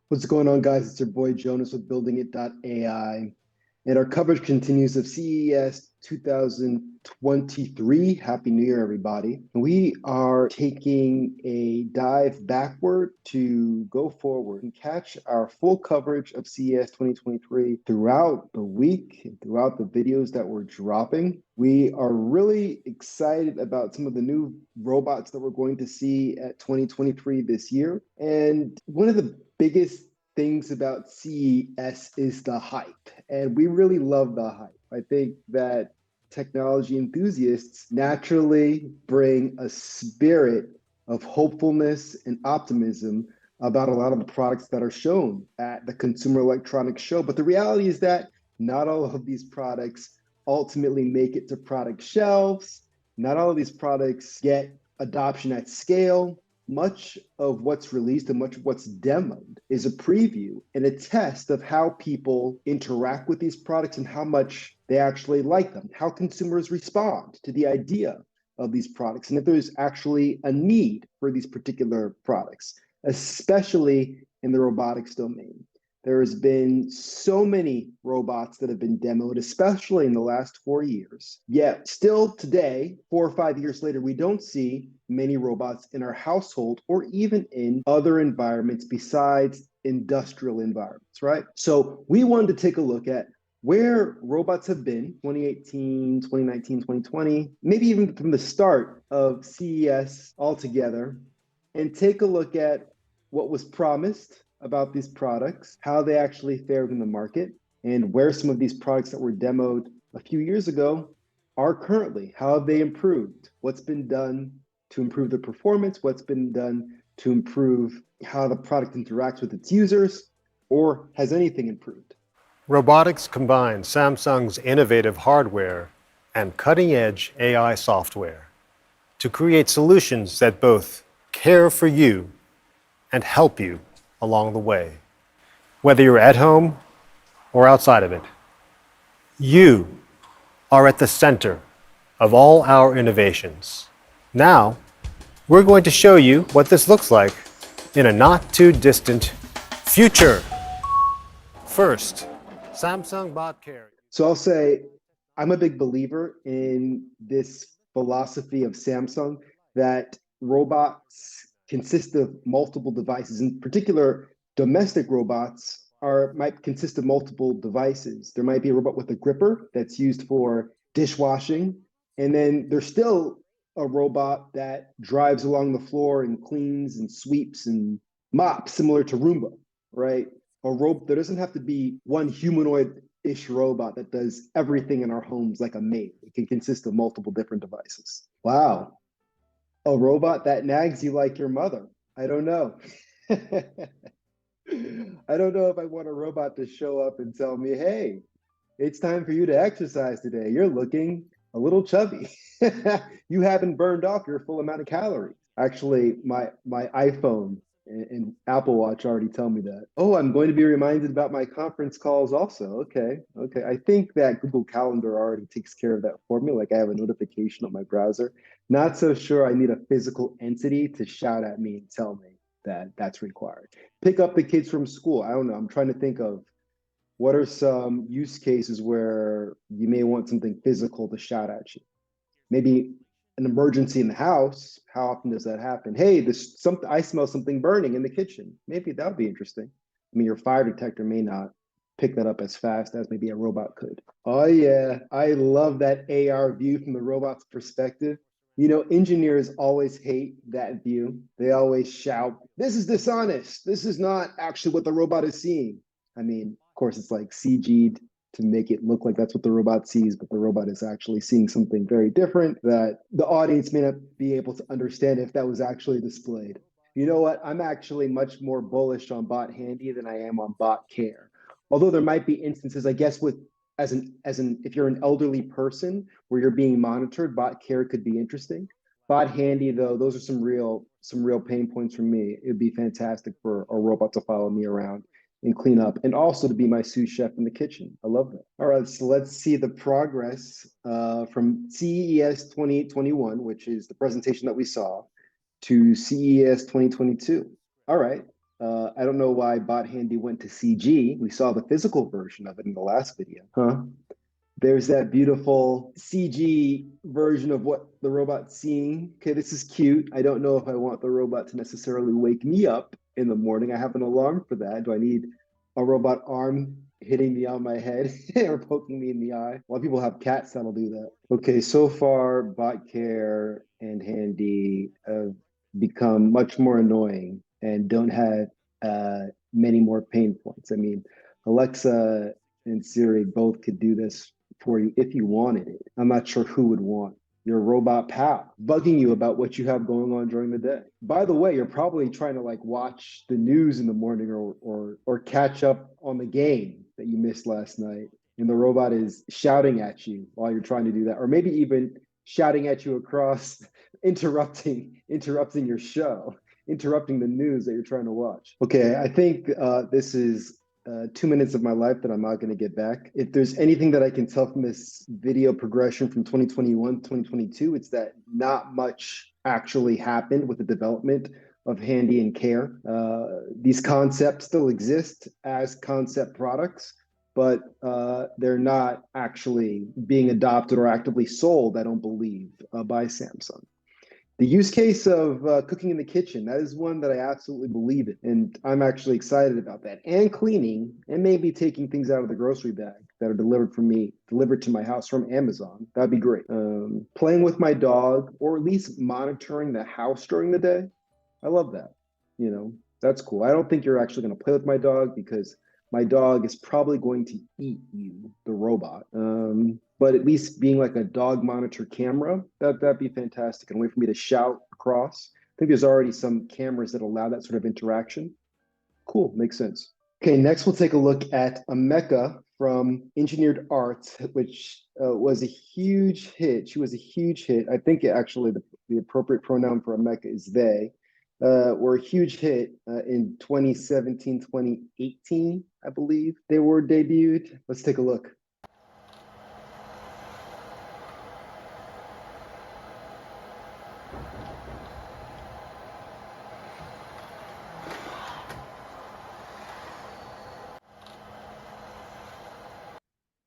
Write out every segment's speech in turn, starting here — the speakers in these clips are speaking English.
What's going on, guys? It's your boy Jonas with BuildingIt.ai. And our coverage continues of CES 2023. Happy New Year, everybody. We are taking a dive backward to go forward and catch our full coverage of CES 2023 throughout the week and throughout the videos that we're dropping. We are really excited about some of the new robots that we're going to see at 2023 this year. And one of the biggest things about CES is the hype, and we really love the hype. I think that technology enthusiasts naturally bring a spirit of hopefulness and optimism about a lot of the products that are shown at the Consumer Electronics Show. But the reality is that not all of these products ultimately make it to product shelves. Not all of these products get adoption at scale. Much of what's released and much of what's demoed is a preview and a test of how people interact with these products and how much they actually like them, how consumers respond to the idea of these products, and if there's actually a need for these particular products, especially in the robotics domain. There has been so many robots that have been demoed, especially in the last 4 years. Yet still today, 4 or 5 years later, we don't see many robots in our household or even in other environments besides industrial environments, right? So we wanted to take a look at where robots have been 2018, 2019, 2020, maybe even from the start of CES altogether, and take a look at what was promised about these products, how they actually fared in the market, and where some of these products that were demoed a few years ago are currently. How have they improved? What's been done to improve the performance? What's been done to improve how the product interacts with its users? Or has anything improved? Robotics combines Samsung's innovative hardware and cutting-edge AI software to create solutions that both care for you and help you along the way. Whether you're at home or outside of it, you are at the center of all our innovations. Now, we're going to show you what this looks like in a not too distant future. First, Samsung Bot Care. So I'll say I'm a big believer in this philosophy of Samsung that robots consist of multiple devices. In particular, domestic robots might consist of multiple devices. There might be a robot with a gripper that's used for dishwashing, and then there's still a robot that drives along the floor and cleans and sweeps and mops, similar to Roomba, right? There doesn't have to be one humanoid-ish robot that does everything in our homes like a maid. It can consist of multiple different devices. Wow. A robot that nags you like your mother. I don't know. I don't know if I want a robot to show up and tell me, hey, it's time for you to exercise today. You're looking a little chubby. You haven't burned off your full amount of calories. Actually, my iPhone and Apple Watch already tell me that. Oh, I'm going to be reminded about my conference calls also. Okay. I think that Google Calendar already takes care of that for me. Like I have a notification on my browser. Not so sure I need a physical entity to shout at me and tell me that that's required. Pick up the kids from school. I don't know. I'm trying to think of what are some use cases where you may want something physical to shout at you. Maybe an emergency in the house. How often does that happen? Hey, I smell something burning in the kitchen. Maybe that would be interesting. I mean, your fire detector may not pick that up as fast as maybe a robot could. Oh yeah, I love that AR view from the robot's perspective. You know, engineers always hate that view. They always shout, "This is dishonest. This is not actually what the robot is seeing." I mean, of course, it's like CG'd to make it look like that's what the robot sees, but the robot is actually seeing something very different that the audience may not be able to understand if that was actually displayed. You know what? I'm actually much more bullish on Bot Handy than I am on Bot Care. Although there might be instances, I guess, with if you're an elderly person where you're being monitored, Bot Care could be interesting. Bot Handy, though, those are some real pain points for me. It'd be fantastic for a robot to follow me around and clean up, and also to be my sous chef in the kitchen. I love that. All right, so let's see the progress from CES 2021, which is the presentation that we saw, to CES 2022. All right, I don't know why Bot Handy went to CG. We saw the physical version of it in the last video. Huh? There's that beautiful CG version of what the robot's seeing. Okay, this is cute. I don't know if I want the robot to necessarily wake me up in the morning. I have an alarm for that. Do I need a robot arm hitting me on my head or poking me in the eye? A lot of people have cats that'll do that. Okay, so far, Bot Care and Handy have become much more annoying and don't have many more pain points. I mean, Alexa and Siri both could do this for you if you wanted it. I'm not sure who would want your robot pal bugging you about what you have going on during the day. By the way, you're probably trying to like watch the news in the morning or catch up on the game that you missed last night. And the robot is shouting at you while you're trying to do that, or maybe even shouting at you across, interrupting your show, interrupting the news that you're trying to watch. Okay, I think this is 2 minutes of my life that I'm not going to get back. If there's anything that I can tell from this video progression from 2021 to 2022, it's that not much actually happened with the development of Handy and Care. These concepts still exist as concept products, but they're not actually being adopted or actively sold, I don't believe, by Samsung. The use case of cooking in the kitchen, that is one that I absolutely believe in. And I'm actually excited about that. And cleaning and maybe taking things out of the grocery bag that are delivered to my house from Amazon. That'd be great. Playing with my dog or at least monitoring the house during the day. I love that. You know, that's cool. I don't think you're actually going to play with my dog because my dog is probably going to eat you, the robot. But at least being like a dog monitor camera, that'd be fantastic. And a way for me to shout across. I think there's already some cameras that allow that sort of interaction. Cool, makes sense. Okay, next we'll take a look at a Mecca from Engineered Arts, which was a huge hit. She was a huge hit. I think actually the appropriate pronoun for a Mecca is they. Were a huge hit in 2017, 2018, I believe they were debuted. Let's take a look.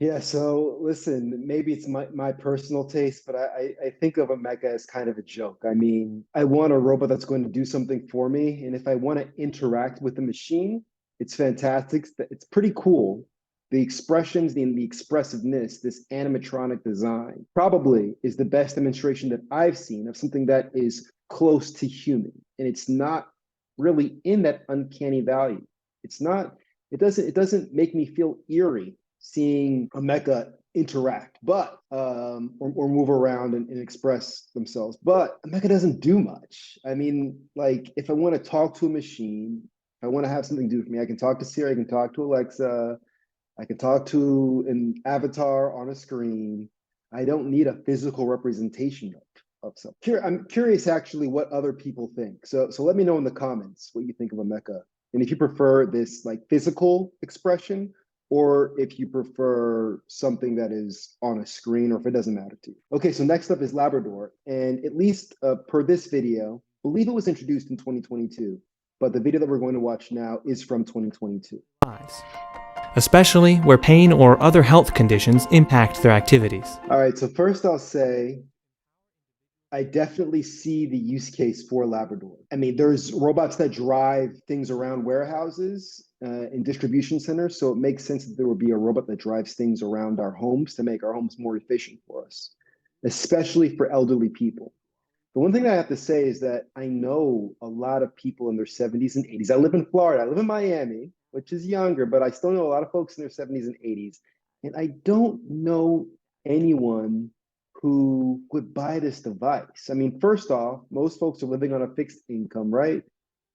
Yeah, so listen, maybe it's my personal taste, but I think of a mecha as kind of a joke. I mean, I want a robot that's going to do something for me, and if I want to interact with the machine, it's fantastic. It's pretty cool. The expressions, the expressiveness, this animatronic design probably is the best demonstration that I've seen of something that is close to human, and it's not really in that uncanny value. It's not, it doesn't make me feel eerie seeing a mecha interact, but or move around and express themselves. But a mecha doesn't do much. I mean, like if I want to talk to a machine, if I want to have something do for me, I can talk to Siri, I can talk to Alexa, I can talk to an avatar on a screen. I don't need a physical representation of something. I'm curious actually what other people think. So let me know in the comments what you think of a mecha. And if you prefer this like physical expression or if you prefer something that is on a screen, or if it doesn't matter to you. Okay, so next up is Labrador. And at least per this video, I believe it was introduced in 2022, but the video that we're going to watch now is from 2022. Especially where pain or other health conditions impact their activities. All right, so first I'll say, I definitely see the use case for Labrador. I mean, there's robots that drive things around warehouses and distribution centers, so it makes sense that there would be a robot that drives things around our homes to make our homes more efficient for us, especially for elderly people. The one thing I have to say is that I know a lot of people in their 70s and 80s. I live in Florida. I live in Miami, which is younger, but I still know a lot of folks in their 70s and 80s. And I don't know anyone who would buy this device. I mean, first off, most folks are living on a fixed income, right?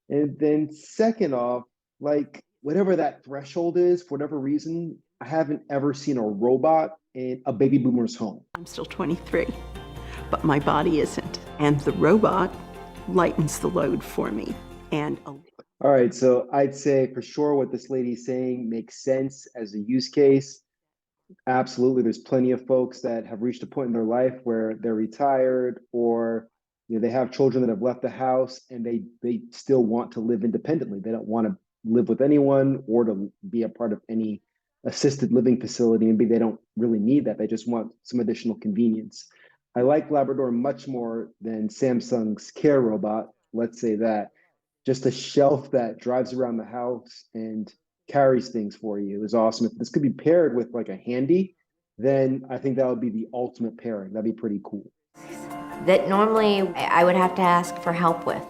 And then second off, like whatever that threshold is, for whatever reason, I haven't ever seen a robot in a baby boomer's home. I'm still 23, but my body isn't. And the robot lightens the load for me. And all right, so I'd say for sure what this lady's saying makes sense as a use case. Absolutely, there's plenty of folks that have reached a point in their life where they're retired or They have children that have left the house and they still want to live independently. They don't want to live with anyone or to be a part of any assisted living facility. Maybe they don't really need that. They just want some additional convenience. I like Labrador much more than Samsung's Care robot. Let's say that. Just a shelf that drives around the house and carries things for you is awesome. If this could be paired with like a handy, then I think that would be the ultimate pairing. That'd be pretty cool. That normally I would have to ask for help with.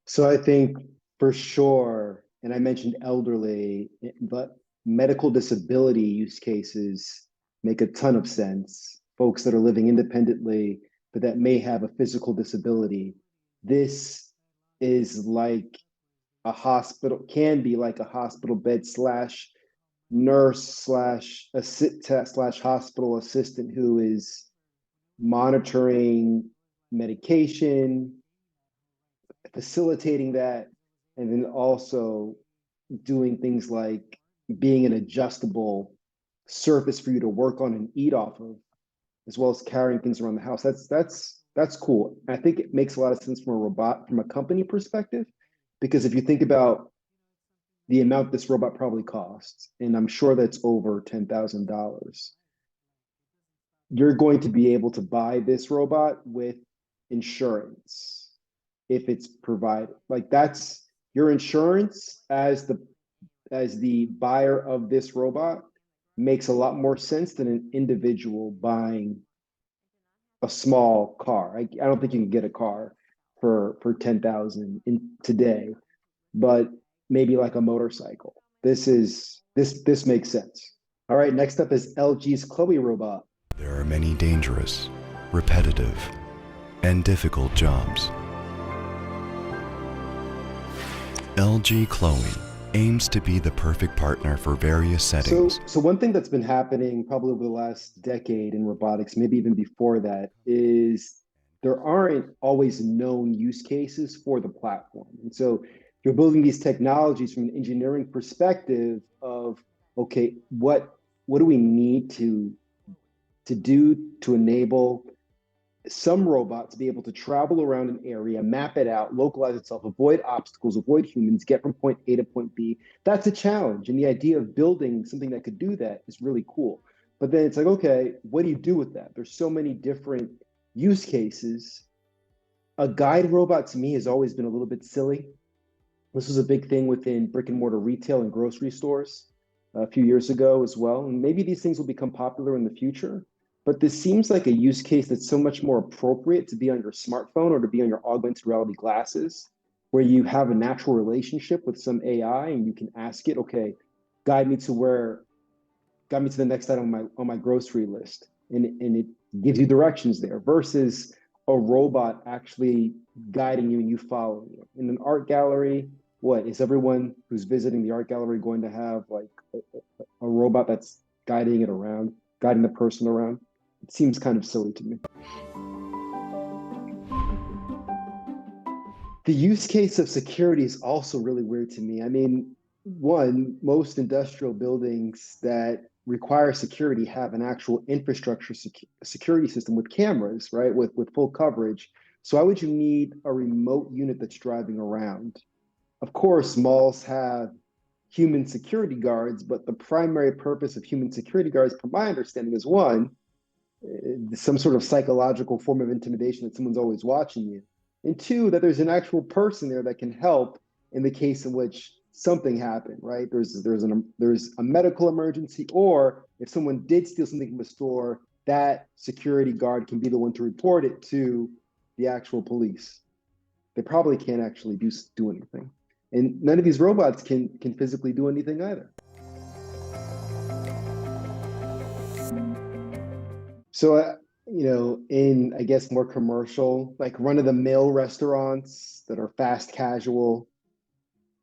So I think for sure, and I mentioned elderly, but medical disability use cases make a ton of sense. Folks that are living independently, but that may have a physical disability. This is like a hospital, can be like a hospital bed slash nurse slash slash hospital assistant who is monitoring medication, facilitating that, and then also doing things like being an adjustable surface for you to work on and eat off of, as well as carrying things around the house. That's cool. I think it makes a lot of sense from a company perspective, because if you think about the amount this robot probably costs, and I'm sure that's over $10,000, you're going to be able to buy this robot with insurance if it's provided. Like, that's your insurance as the buyer of this robot makes a lot more sense than an individual buying a small car. I don't think you can get a car for 10,000 in today, but maybe like a motorcycle. This makes sense. All right, next up is LG's Cloi robot. There are many dangerous, repetitive, and difficult jobs. LG Cloi aims to be the perfect partner for various settings. So one thing that's been happening probably over the last decade in robotics, maybe even before that, is there aren't always known use cases for the platform. And so you're building these technologies from an engineering perspective of, okay, what do we need to do to enable some robots to be able to travel around an area, map it out, localize itself, avoid obstacles, avoid humans, get from point A to point B. That's a challenge. And the idea of building something that could do that is really cool. But then it's like, okay, what do you do with that? There's so many different use cases. A guide robot to me has always been a little bit silly. This was a big thing within brick and mortar retail and grocery stores a few years ago as well. And maybe these things will become popular in the future. But this seems like a use case that's so much more appropriate to be on your smartphone or to be on your augmented reality glasses, where you have a natural relationship with some AI and you can ask it, okay, guide me to the next item on my grocery list. And it gives you directions there versus a robot actually guiding you and you following it. In an art gallery, what is everyone who's visiting the art gallery going to have like a robot that's guiding the person around? It seems kind of silly to me. The use case of security is also really weird to me. I mean, one, most industrial buildings that require security have an actual infrastructure security system with cameras, right? With full coverage. So why would you need a remote unit that's driving around? Of course, malls have human security guards, but the primary purpose of human security guards, from my understanding, is one, some sort of psychological form of intimidation that someone's always watching you. And two, that there's an actual person there that can help in the case in which something happened, right? There's a medical emergency, or if someone did steal something from a store, that security guard can be the one to report it to the actual police. They probably can't actually do anything. And none of these robots can physically do anything either. So, in, I guess, more commercial, like run-of-the-mill restaurants that are fast casual,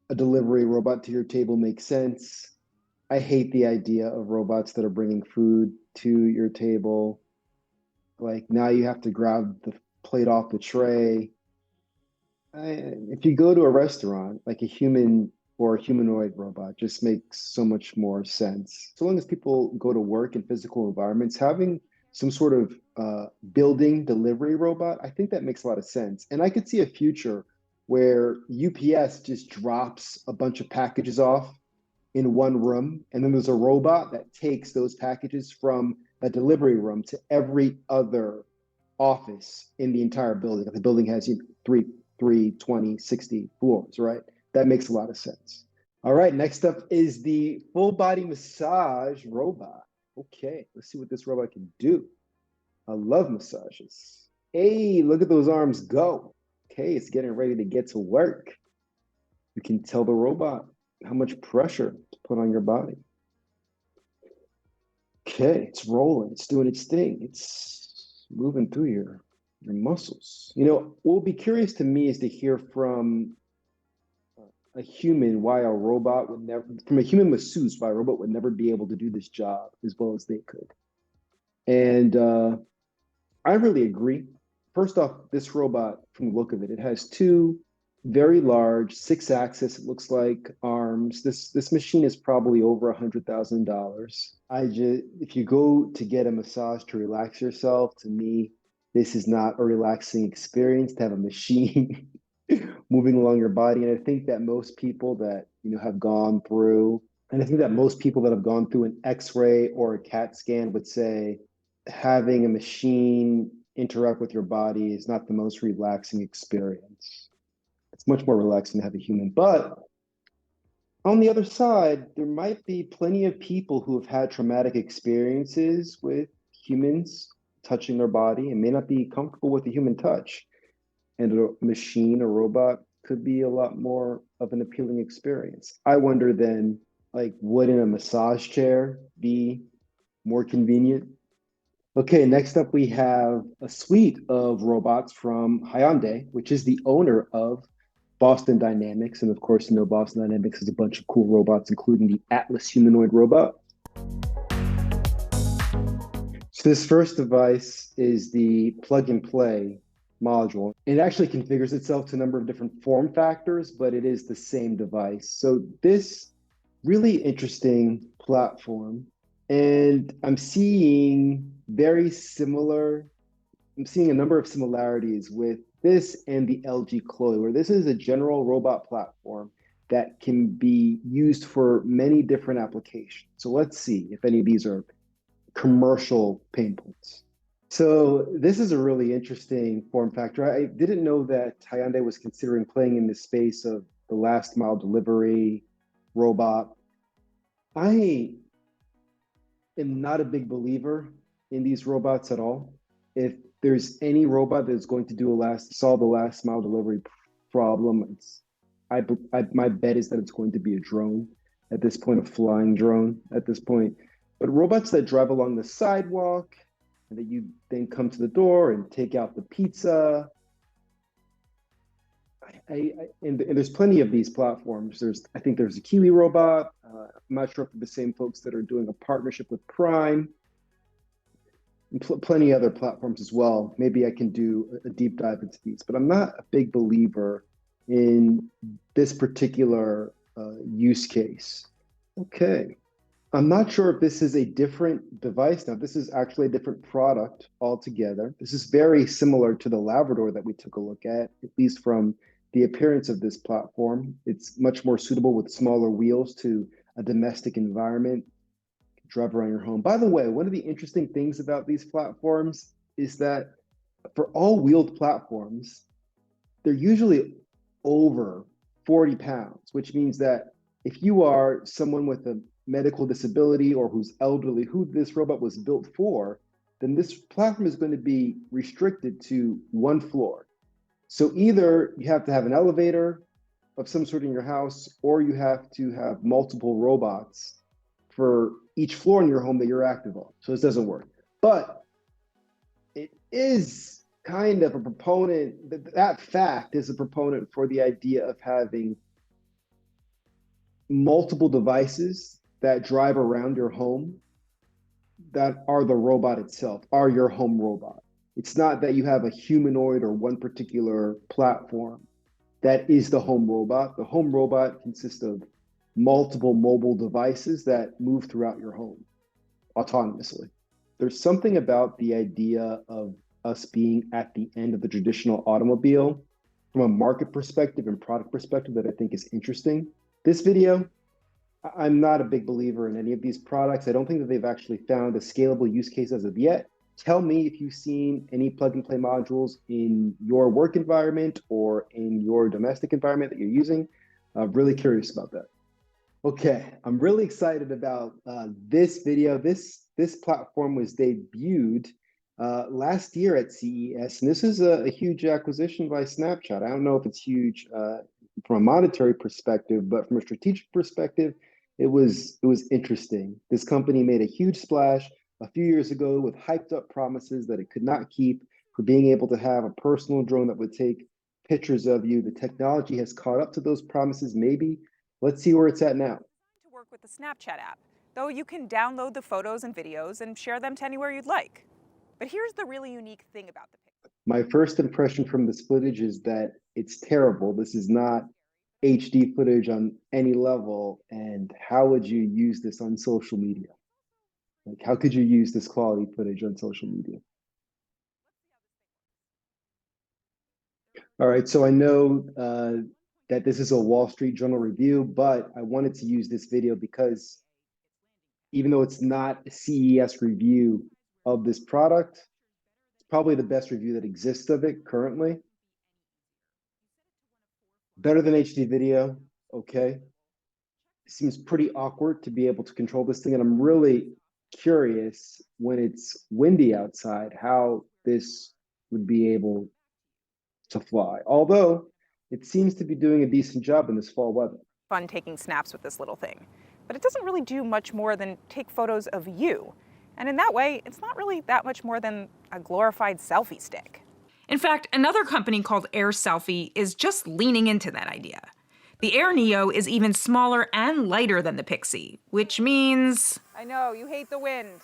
a delivery robot to your table makes sense. I hate the idea of robots that are bringing food to your table. Like, now you have to grab the plate off the tray. If you go to a restaurant, like a human or a humanoid robot just makes so much more sense. So long as people go to work in physical environments, having some sort of building delivery robot, I think that makes a lot of sense. And I could see a future where UPS just drops a bunch of packages off in one room, and then there's a robot that takes those packages from a delivery room to every other office in the entire building. The building has 20, 60 floors, right? That makes a lot of sense. All right, next up is the full body massage robot. Okay, let's see what this robot can do. I love massages. Hey, look at those arms go. Okay, it's getting ready to get to work. You can tell the robot how much pressure to put on your body. Okay, it's rolling, it's doing its thing. It's moving through your muscles. You know, what would be curious to me is to hear from a human why a robot would never, from a human masseuse, why a robot would never be able to do this job as well as they could. And I really agree. First off, this robot, from the look of it, it has two very large 6-axis, it looks like, arms. This machine is probably over $100,000. If you go to get a massage to relax yourself, to me, this is not a relaxing experience to have a machine moving along your body. And I think that most people that have gone through, and I think that most people that have gone through an X-ray or a CAT scan would say having a machine interact with your body is not the most relaxing experience. It's much more relaxing to have a human. But on the other side, there might be plenty of people who have had traumatic experiences with humans touching their body and may not be comfortable with the human touch. And a machine, a robot, could be a lot more of an appealing experience. I wonder then, like, wouldn't a massage chair be more convenient? Okay, next up we have a suite of robots from Hyundai, which is the owner of Boston Dynamics. And of course, Boston Dynamics has a bunch of cool robots, including the Atlas humanoid robot. So this first device is the plug and play module. It actually configures itself to a number of different form factors, but it is the same device. So this really interesting platform, and I'm seeing a number of similarities with this and the LG Cloi, where this is a general robot platform that can be used for many different applications. So let's see if any of these are commercial pain points. So this is a really interesting form factor. I didn't know that Hyundai was considering playing in the space of the last mile delivery robot. I am not a big believer in these robots at all. If there's any robot that's going to solve the last mile delivery problem, my bet is that it's going to be a drone at this point, a flying drone at this point. But robots that drive along the sidewalk and that you then come to the door and take out the pizza. And there's plenty of these platforms. I think there's a Kiwi robot. I'm not sure if they're the same folks that are doing a partnership with Prime. And plenty of other platforms as well. Maybe I can do a deep dive into these, but I'm not a big believer in this particular use case. Okay. I'm not sure if this is a different device. Now, this is actually a different product altogether. This is very similar to the Labrador that we took a look at least from the appearance of this platform. It's much more suitable with smaller wheels to a domestic environment. Drive around your home. By the way, one of the interesting things about these platforms is that for all wheeled platforms, they're usually over 40 pounds, which means that if you are someone with a medical disability or who's elderly, who this robot was built for, then this platform is going to be restricted to one floor. So either you have to have an elevator of some sort in your house, or you have to have multiple robots for each floor in your home that you're active on. So this doesn't work. But it is kind of a proponent, that fact is a proponent for the idea of having multiple devices that drive around your home that are the robot itself, are your home robot. It's not that you have a humanoid or one particular platform that is the home robot. The home robot consists of multiple mobile devices that move throughout your home autonomously. There's something about the idea of us being at the end of the traditional automobile from a market perspective and product perspective that I think is interesting. This video, I'm not a big believer in any of these products. I don't think that they've actually found a scalable use case as of yet. Tell me if you've seen any plug and play modules in your work environment or in your domestic environment that you're using. I'm really curious about that. Okay, I'm really excited about this video. This platform was debuted last year at CES, and this is a huge acquisition by Snapchat. I don't know if it's huge from a monetary perspective, but from a strategic perspective, it was interesting. This company made a huge splash a few years ago with hyped up promises that it could not keep for being able to have a personal drone that would take pictures of you. The technology has caught up to those promises, maybe. Let's see where it's at now. To work with the Snapchat app, though you can download the photos and videos and share them to anywhere you'd like. But here's the really unique thing about the picture. My first impression from this footage is that it's terrible. This is not HD footage on any level. And how would you use this on social media? Like, how could you use this quality footage on social media? All right, so I know that this is a Wall Street Journal review, but I wanted to use this video because even though it's not a CES review of this product, it's probably the best review that exists of it currently. Better than HD video, okay. It seems pretty awkward to be able to control this thing, and I'm really curious when it's windy outside how this would be able to fly. Although it seems to be doing a decent job in this fall weather. Fun taking snaps with this little thing, but it doesn't really do much more than take photos of you. And in that way, it's not really that much more than a glorified selfie stick. In fact, another company called Air Selfie is just leaning into that idea. The Air Neo is even smaller and lighter than the Pixie, which means... I know, you hate the wind.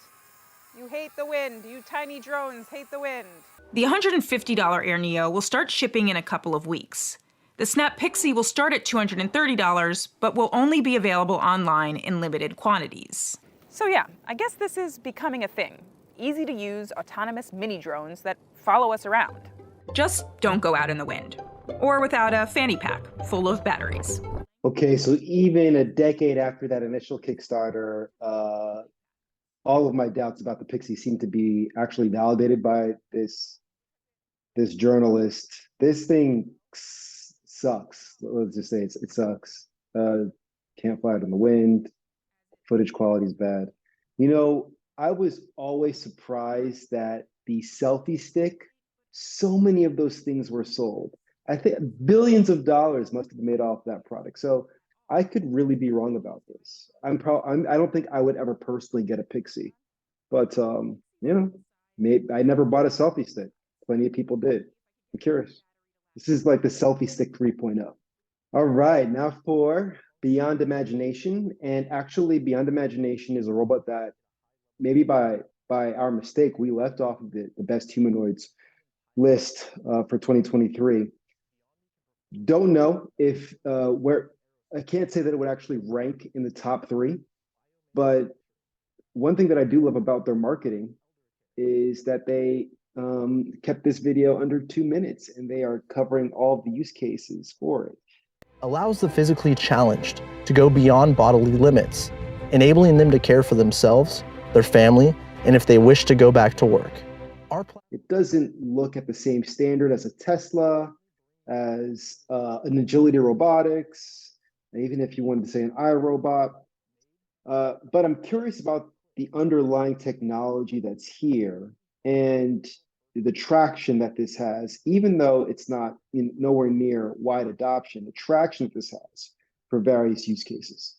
You hate the wind. You tiny drones hate the wind. The $150 Air Neo will start shipping in a couple of weeks. The Snap Pixie will start at $230, but will only be available online in limited quantities. So yeah, I guess this is becoming a thing. Easy to use autonomous mini drones that follow us around. Just don't go out in the wind, or without a fanny pack full of batteries. Okay, so even a decade after that initial Kickstarter, all of my doubts about the Pixie seem to be actually validated by this journalist. This thing sucks. Let's just say it sucks. Can't fly it in the wind. Footage quality is bad. You know, I was always surprised that the selfie stick, so many of those things were sold. I think billions of dollars must have been made off that product. So I could really be wrong about this. I don't think I would ever personally get a Pixie, but you know, I never bought a selfie stick. Plenty of people did. I'm curious. This is like the selfie stick 3.0. All right, now for Beyond Imagination. And actually, Beyond Imagination is a robot that maybe by our mistake, we left off of the best humanoids list for 2023. Don't know if I can't say that it would actually rank in the top 3, but one thing that I do love about their marketing is that they kept this video under 2 minutes, and they are covering all the use cases for it. Allows the physically challenged to go beyond bodily limits, enabling them to care for themselves, their family, and if they wish to go back to work. It doesn't look at the same standard as a Tesla, as an Agility Robotics, even if you wanted to say an iRobot. But I'm curious about the underlying technology that's here and the traction that this has, even though it's not nowhere near wide adoption, the traction that this has for various use cases.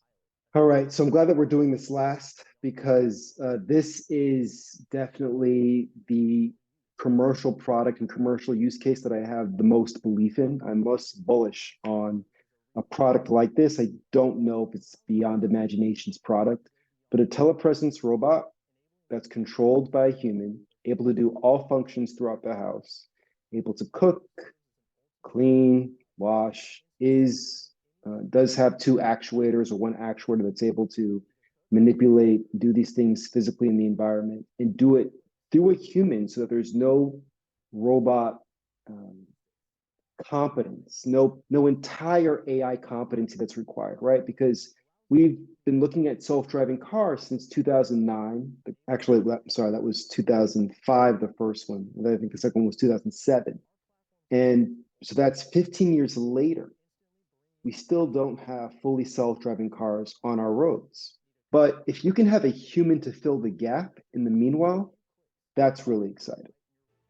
All right, so I'm glad that we're doing this last because this is definitely the commercial product and commercial use case that I have the most belief in. I'm most bullish on a product like this. I don't know if it's Beyond Imagination's product, but a telepresence robot that's controlled by a human, able to do all functions throughout the house, able to cook, clean, wash, does have 2 actuators or 1 actuator that's able to manipulate, do these things physically in the environment, and do it through a human so that there's no robot competence, no entire AI competency that's required, right? Because we've been looking at self-driving cars since 2009. Actually, sorry, that was 2005, the first one. I think the second one was 2007. And so that's 15 years later. We still don't have fully self-driving cars on our roads. But if you can have a human to fill the gap in the meanwhile, that's really exciting.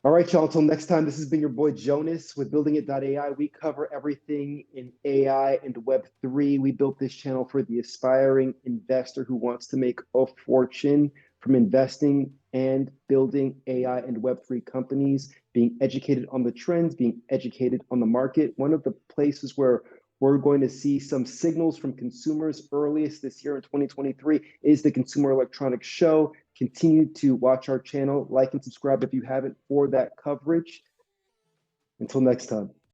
All right, y'all, until next time, this has been your boy Jonas with BuildingIt.ai. We cover everything in AI and Web3. We built this channel for the aspiring investor who wants to make a fortune from investing and building AI and Web3 companies, being educated on the trends, being educated on the market. One of the places where we're going to see some signals from consumers earliest this year in 2023 is the Consumer Electronics Show. Continue to watch our channel, like and subscribe if you haven't for that coverage. Until next time.